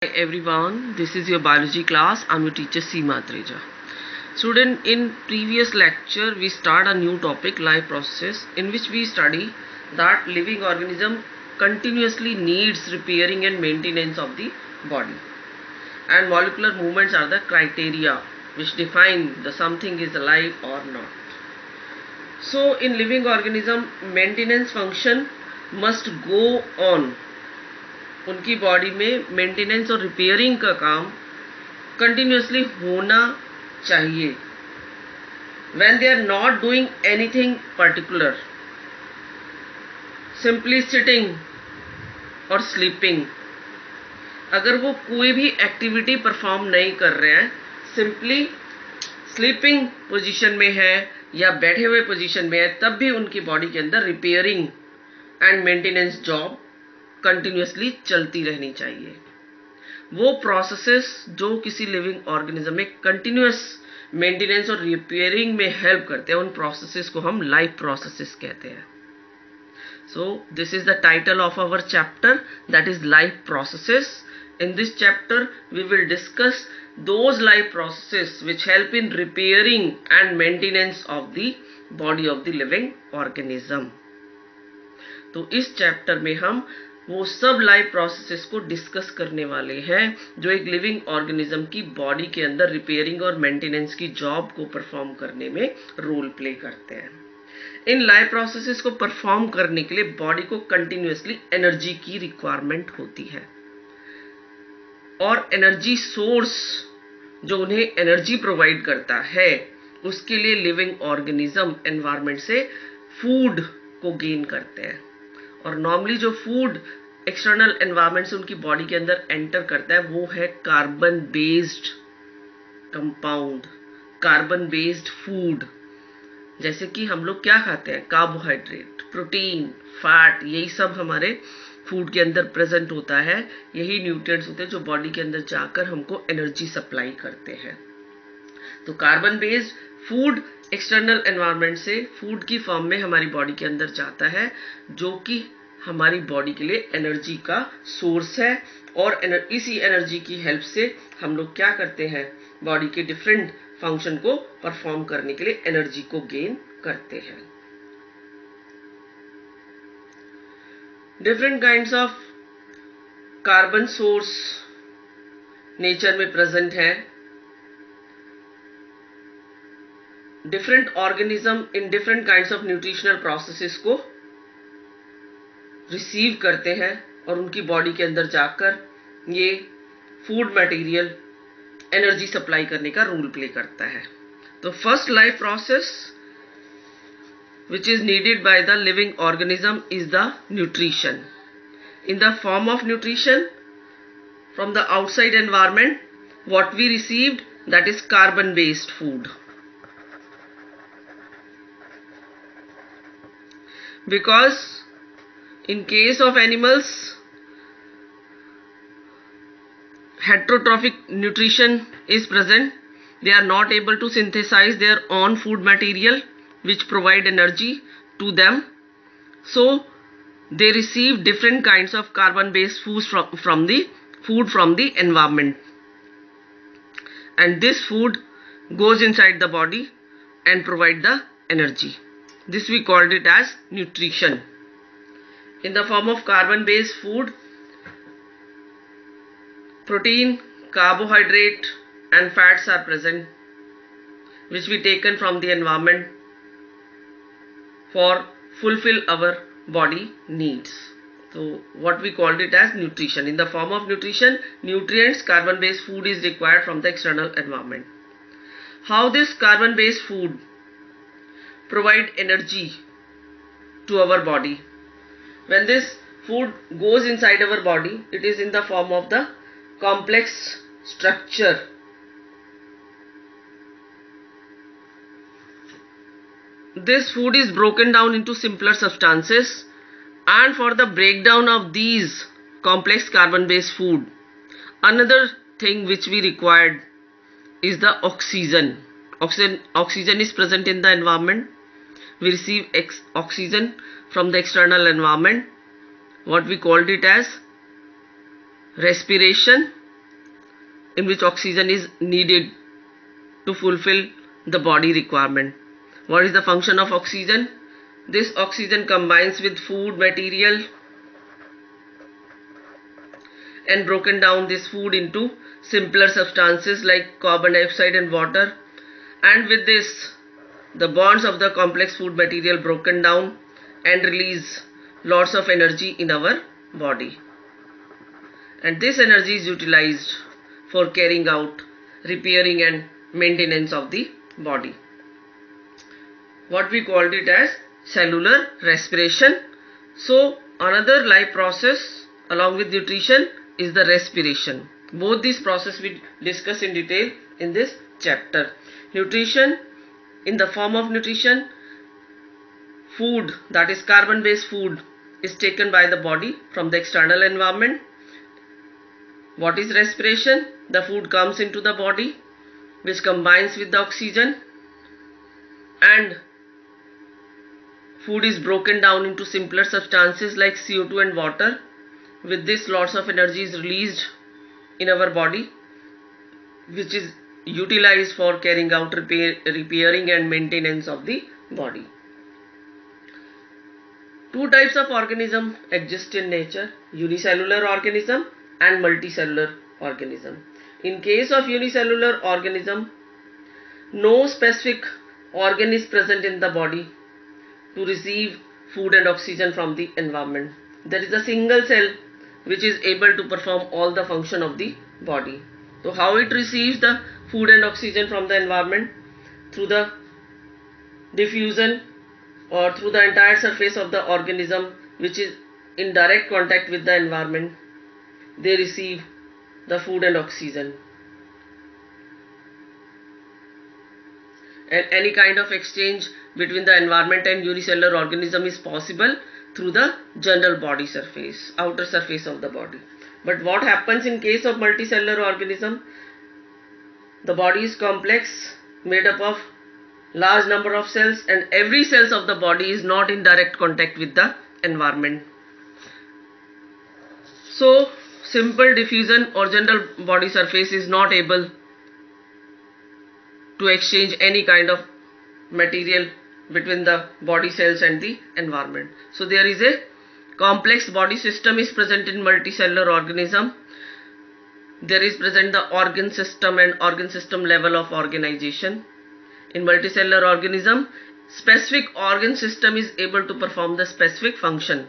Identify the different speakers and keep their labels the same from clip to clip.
Speaker 1: Hi everyone, this is your biology class. I'm your teacher Seema Treja. Student, in previous lecture we start a new topic, life process, in which we study that living organism continuously needs repairing and maintenance of the body, and molecular movements are the criteria which define the something is alive or not. So in living organism, maintenance function must go on. उनकी body में maintenance और repairing का काम continuously होना चाहिए. When they are not doing anything particular, simply sitting और sleeping, अगर वो कोई भी एक्टिविटी परफॉर्म नहीं कर रहे हैं, सिंपली स्लीपिंग पोजीशन में है या बैठे हुए पोजीशन में है, तब भी उनकी बॉडी के अंदर repairing and maintenance job continuously चलती रहनी चाहिए. वो प्रोसेसेस जो किसी लिविंग ऑर्गेनिज्म में कंटिन्यूस मेंटेनेंस और रिपेयरिंग में हेल्प करते हैं, उन प्रोसेसेस को हम लाइफ प्रोसेसेस कहते हैं. So this is the title of our chapter, that is life processes. In this chapter we will discuss those life processes which help in repairing and maintenance of the body of the living organism. तो इस chapter में हम वो सब life processes को discuss करने वाले हैं जो एक लिविंग ऑर्गेनिज्म की बॉडी के अंदर रिपेयरिंग और मेंटेनेंस की जॉब को परफॉर्म करने में रोल प्ले करते हैं. इन लाइफ प्रोसेसेस को परफॉर्म करने के लिए बॉडी को कंटिन्यूसली एनर्जी की रिक्वायरमेंट होती है, और एनर्जी सोर्स जो उन्हें एनर्जी प्रोवाइड करता है, उसके लिए लिविंग ऑर्गेनिज्म एनवायरनमेंट से फूड को गेन करते हैं. और नॉर्मली जो फूड एक्सटर्नल एनवायरनमेंट से उनकी बॉडी के अंदर एंटर करता है वो है carbon based compound, carbon based food. जैसे कि हम लोग क्या खाते हैं, कार्बोहाइड्रेट, प्रोटीन, फैट, यही सब हमारे फूड के अंदर प्रेजेंट होता है. यही न्यूट्रिएंट्स होते हैं जो बॉडी के अंदर जाकर हमको एनर्जी सप्लाई करते हैं. तो carbon based food external environment से फूड की फॉर्म में हमारी बॉडी के अंदर जाता है, जो कि हमारी बॉडी के लिए एनर्जी का सोर्स है. और इसी एनर्जी की हेल्प से हम लोग क्या करते हैं, बॉडी के डिफरेंट फंक्शन को परफॉर्म करने के लिए एनर्जी को गेन करते हैं. Different kinds of carbon source nature में प्रेजेंट है. Different organism in different kinds of nutritional processes को रिसीव करते हैं और उनकी बॉडी के अंदर जाकर ये फूड मटेरियल एनर्जी सप्लाई करने का रोल प्ले करता है. तो first life process which is needed by the living organism is the nutrition. In the form of nutrition from the outside environment, what we received, that is carbon based food. Because in case of animals, heterotrophic nutrition is present. They are not able to synthesize their own food material which provide energy to them, so they receive different kinds of carbon based foods from the environment, and this food goes inside the body and provide the energy. This we called it as nutrition. In the form of carbon based food, protein, carbohydrate and fats are present, which we taken from the environment for fulfill our body needs. So what we called it as nutrition. In the form of nutrition, nutrients, carbon based food is required from the external environment. How this carbon based food provide energy to our body? When this food goes inside our body, it is in the form of the complex structure. This food is broken down into simpler substances, and for the breakdown of these complex carbon based food, another thing which we required is the oxygen. Oxygen is present in the environment. We receive oxygen from the external environment. What we called it as respiration, in which oxygen is needed to fulfill the body requirement. What is the function of oxygen? This oxygen combines with food material and broken down this food into simpler substances like carbon dioxide and water, and with this the bonds of the complex food material broken down and release lots of energy in our body, and this energy is utilized for carrying out repairing and maintenance of the body. What we called it as cellular respiration. So another life process along with nutrition is the respiration. Both these processes we discuss in detail in this chapter. Nutrition, in the form of nutrition, food, that is carbon based food, is taken by the body from the external environment. What is respiration? The food comes into the body which combines with the oxygen, and food is broken down into simpler substances like CO2 and water. With this, lots of energy is released in our body, which is utilized for carrying out repairing and maintenance of the body. Two types of organism exist in nature: unicellular organism and multicellular organism. In case of unicellular organism, no specific organ is present in the body to receive food and oxygen from the environment. There is a single cell which is able to perform all the function of the body. So how it receives the food and oxygen from the environment? Through the diffusion or through the entire surface of the organism, which is in direct contact with the environment. They receive the food and oxygen, and any kind of exchange between the environment and unicellular organism is possible through the general body surface, outer surface of the body. But what happens in case of multicellular organism? The body is complex, made up of large number of cells, and every cells of the body is not in direct contact with the environment. So simple diffusion or general body surface is not able to exchange any kind of material between the body cells and the environment. So there is a complex body system is present in multicellular organism. There is present the organ system and organ system level of organization. In multicellular organism, specific organ system is able to perform the specific function.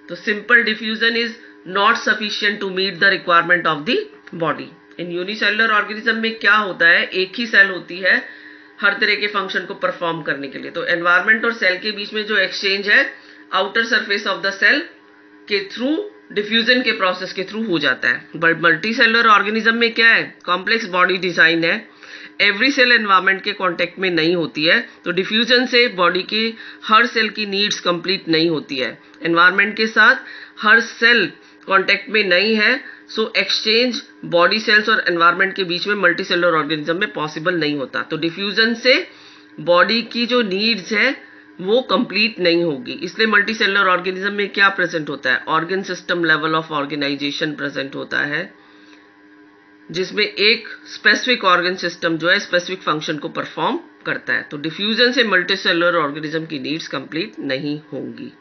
Speaker 1: So simple diffusion is not sufficient to meet the requirement of the body. In unicellular organism में क्या होता है, एक ही cell होती है हर तरह के function को परफॉर्म करने के लिए. तो एनवायरमेंट और सेल के बीच में जो एक्सचेंज है outer surface of the cell के थ्रू डिफ्यूजन के प्रोसेस के थ्रू हो जाता है. बट मल्टी सेलुलर ऑर्गेनिज्म में क्या है, कॉम्प्लेक्स बॉडी डिजाइन है, एवरी सेल एनवायरमेंट के कांटेक्ट में नहीं होती है, तो डिफ्यूजन से बॉडी की हर सेल की नीड्स कंप्लीट नहीं होती है. एनवायरमेंट के साथ हर सेल कांटेक्ट में नहीं है, सो एक्सचेंज बॉडी सेल्स और एनवायरमेंट के बीच में मल्टी सेलुलर ऑर्गेनिज्म में पॉसिबल नहीं होता. तो डिफ्यूजन से बॉडी की जो नीड्स है वो कंप्लीट नहीं होगी. इसलिए मल्टी सेलुलर ऑर्गेनिज्म में क्या प्रेजेंट होता है, organ system level of organisation present होता है, जिसमें एक स्पेसिफिक ऑर्गन सिस्टम जो है स्पेसिफिक फंक्शन को परफॉर्म करता है. तो डिफ्यूजन से मल्टी सेलुलर ऑर्गेनिज्म की नीड्स कंप्लीट नहीं होंगी.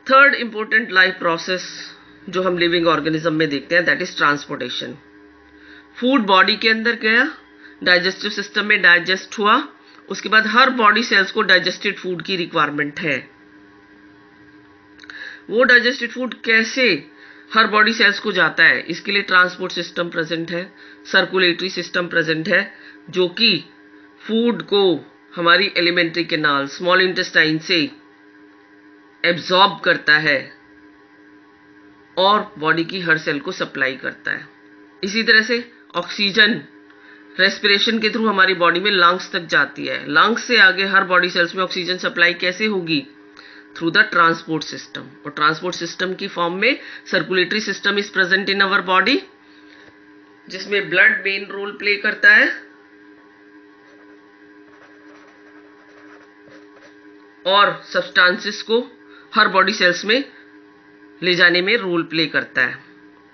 Speaker 1: थर्ड इंपॉर्टेंट लाइफ प्रोसेस जो हम लिविंग ऑर्गेनिज्म में देखते हैं, that is transportation. Food body के अंदर गया, डाइजेस्टिव सिस्टम में डाइजेस्ट हुआ, उसके बाद हर बॉडी सेल्स को डाइजेस्टेड फूड की रिक्वायरमेंट है. वो डाइजेस्टेड फूड कैसे हर बॉडी सेल्स को जाता है, इसके लिए ट्रांसपोर्ट सिस्टम प्रेजेंट है, सर्कुलेटरी सिस्टम प्रेजेंट है, जो कि फूड को हमारी एलिमेंट्री कैनाल स्मॉल इंटेस्टाइन से एब्जॉर्ब करता है और बॉडी की हर सेल को सप्लाई करता है. इसी तरह से ऑक्सीजन रेस्पिरेशन के थ्रू हमारी बॉडी में लंग्स तक जाती है. लंग्स से आगे हर बॉडी सेल्स में ऑक्सीजन सप्लाई कैसे होगी, थ्रू द ट्रांसपोर्ट सिस्टम. और ट्रांसपोर्ट सिस्टम की फॉर्म में circulatory system is present in our body, जिसमें ब्लड मेन रोल प्ले करता है और सब्सटेंसेस को हर बॉडी सेल्स में ले जाने में रोल प्ले करता है.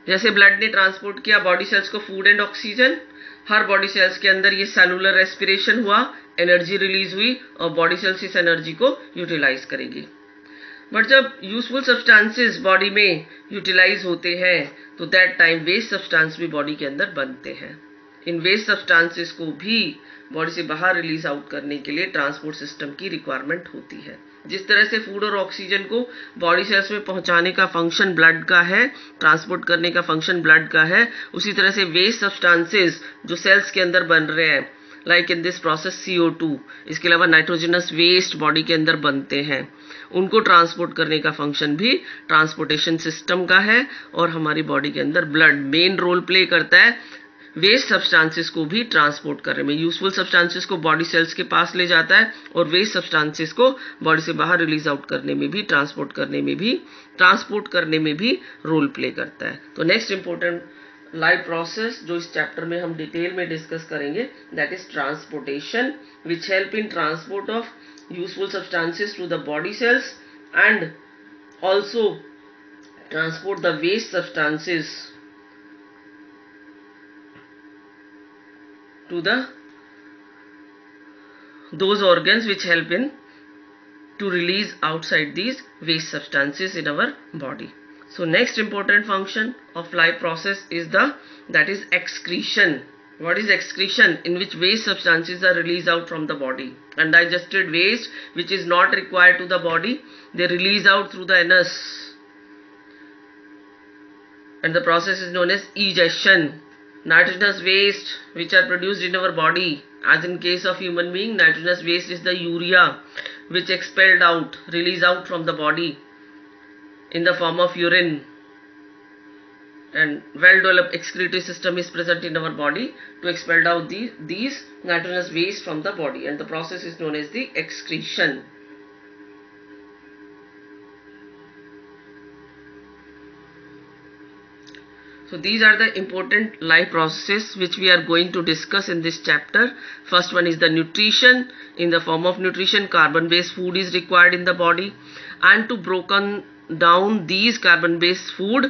Speaker 1: जैसे ब्लड ने ट्रांसपोर्ट किया बॉडी सेल्स को food and oxygen, her body cells के अंदर ये सेलुलर रेस्पिरेशन हुआ, एनर्जी रिलीज हुई और बॉडी सेल्स इस एनर्जी को यूटिलाइज करेगी। बट जब यूजफुल सब्सटेंसेस बॉडी में यूटिलाइज होते हैं तो दैट टाइम वेस्ट सब्सटेंस भी बॉडी के अंदर बनते हैं। इन वेस्ट सब्सटेंसेस को भी बॉडी से बाहर रिलीज आउट करने के लिए ट्रांसपोर्ट सिस्टम की रिक्वायरमेंट होती है। जिस तरह से फूड और ऑक्सीजन को बॉडी सेल्स में पहुंचाने का फंक्शन ब्लड का है, ट्रांसपोर्ट करने का फंक्शन ब्लड का है, उसी तरह से वेस्ट सब्सटेंसेस जो सेल्स के अंदर बन रहे हैं, like in this process CO2, इसके अलावा नाइट्रोजनस वेस्ट बॉडी के अंदर बनते हैं, उनको ट्रांसपोर्ट करने का फंक्शन भी ट्रांसपोर्टेशन सिस्टम का है। और हमारी बॉडी के अंदर ब्लड मेन रोल प्ले करता है वेस्ट सब्सटेंसेस को भी ट्रांसपोर्ट करने में। यूजफुल सब्सटेंसेस को बॉडी सेल्स के पास ले जाता है और वेस्ट सब्सटेंसेस को बॉडी से बाहर रिलीज आउट करने में भी, ट्रांसपोर्ट करने में भी रोल प्ले करता है। तो नेक्स्ट इंपॉर्टेंट लाइफ प्रोसेस जो इस चैप्टर में हम डिटेल में डिस्कस करेंगे, that is transportation, which help in transport of useful substances to the body cells and also transport the waste substances to those organs which help in to release outside these waste substances in our body. So next important function of life process is that is excretion. What is excretion? In which waste substances are released out from the body. Undigested waste which is not required to the body, they release out through the anus, and the process is known as egestion. Nitrogenous waste which are produced in our body, as in case of human being, nitrogenous waste is the urea which expelled out, released out from the body in the form of urine, and well developed excretory system is present in our body to expel out these nitrogenous waste from the body, and the process is known as the excretion. So these are the important life processes which we are going to discuss in this chapter. First one is the nutrition. In the form of nutrition, carbon-based food is required in the body, and to broken down these carbon-based food,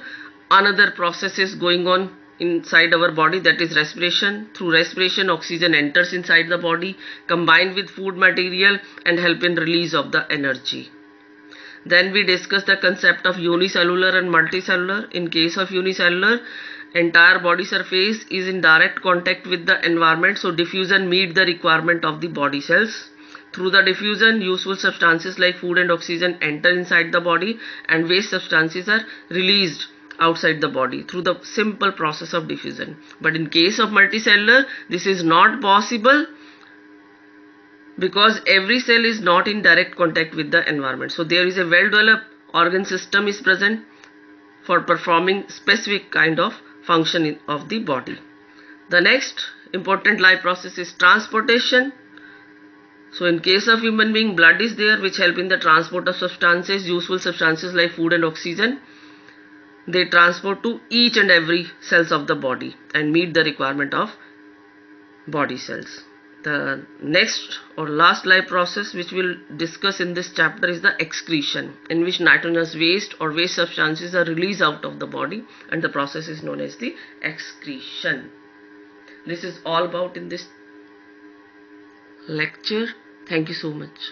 Speaker 1: another process is going on inside our body, that is respiration. Through respiration, oxygen enters inside the body, combined with food material and help in release of the energy. Then we discuss the concept of unicellular and multicellular. In case of unicellular, entire body surface is in direct contact with the environment, so diffusion meet the requirement of the body cells. Through the diffusion, useful substances like food and oxygen enter inside the body, and waste substances are released outside the body through the simple process of diffusion. But in case of multicellular, this is not possible, because every cell is not in direct contact with the environment. So there is a well developed organ system is present for performing specific kind of function of the body. The next important life process is transportation. So in case of human being, blood is there which help in the transport of substances, useful substances like food and oxygen. They transport to each and every cells of the body and meet the requirement of body cells. The next or last life process which we'll discuss in this chapter is the excretion, in which nitrogenous waste or waste substances are released out of the body, and the process is known as the excretion. This is all about in this lecture. Thank you so much.